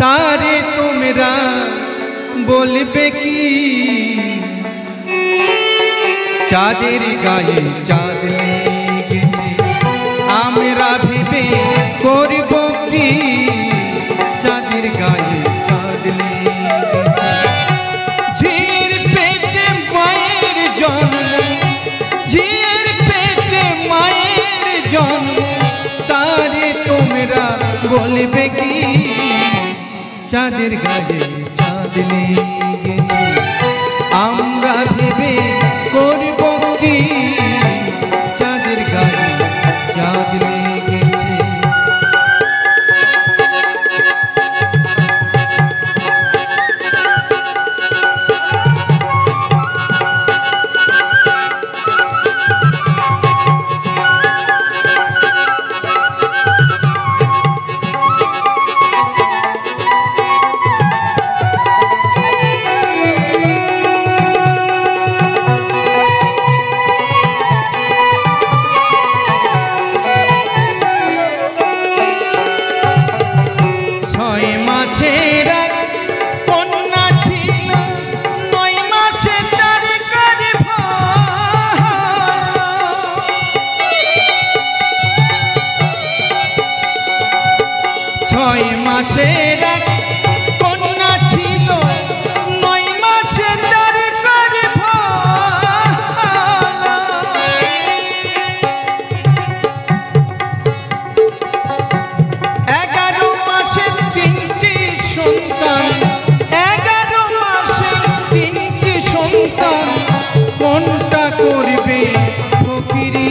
तारे তোমরা বলবে কি চাঁদের গায়ে চাঁদ লেগেছে আমরা ভেবে করব কি চাঁদের গায়ে চাঁদ লেগেছে ঝিয়ের পেটে মায়ের জন্ম ঝিয়ের পেটে মায়ের জন্ম তারে তোমরা বলবে কি চাঁদের গায়ে চাঁদ লেগেছে আমরা ভেবে করব কি চাঁদের গায়ে চাঁদ লেগেছে মাসের এক কন্যা ছিল 9 মাসে তার গর্ভপালা 11 মাসে 3টি সন্তান 11 মাসে 3টি সন্তান কোনটা করবে ফকিরি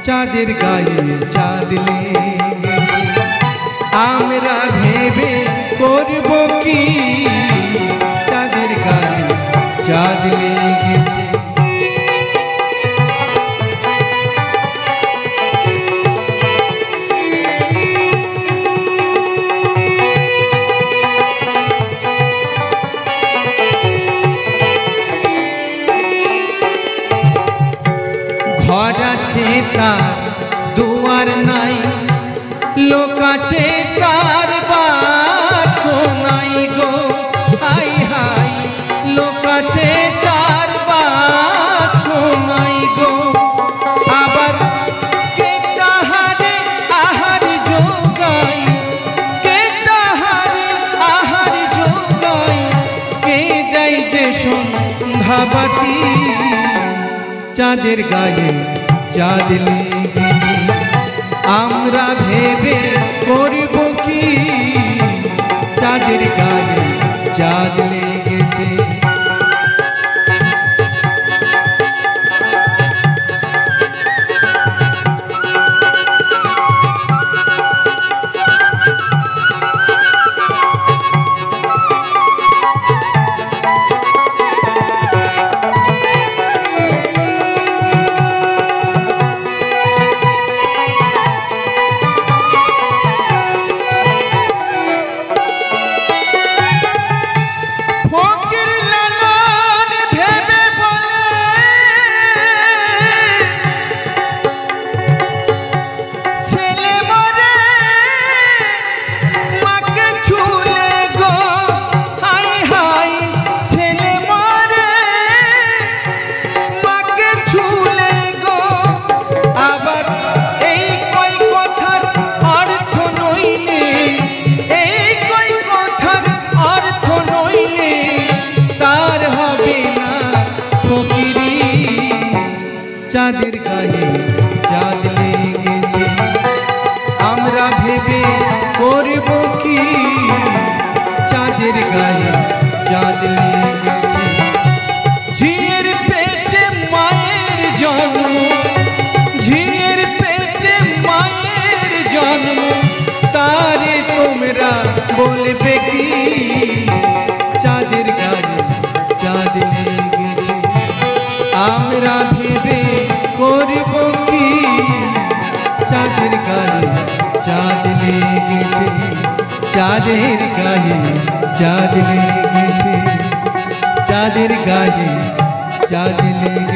চাঁদের গায়ে চাঁদ লেগেছে আমরা ভেবে করব কি চাঁদের গায়ে চাঁদ লেগেছে ঘর আছে তার দুয়ার নাই লোক আছে তার বাসো নাই গো হাই হাই লোক আছে তার বাসো নাই গো আবার কে তাহারে আহার যোগাই কে তাহারে আহার যোগাই কে দেয় যে সন্ধ্যাবাতি চাঁদের গায়ে চাঁদ লেগেছে আমরা ভেবে করব কি চাঁদের গায়ে চাঁদ লেগেছে চাঁদের গায়ে চাঁদ লেগেছে আমরা ভেবে করব কি চাঁদের গায়ে চাঁদ লেগেছে ঝিয়ের পেটে মায়ের জন্ম ঝিয়ের পেটে মায়ের জন্ম তারে তোমরা বলবে কি চাঁদের গায়ে চাঁদ লেগেছে আমরা ভেবে করব কি চাঁদের গায়ে চাঁদ লেগেছে চাঁদের গায়ে চাঁদ লেগেছে চাঁদের গায়ে চাঁদ লেগেছে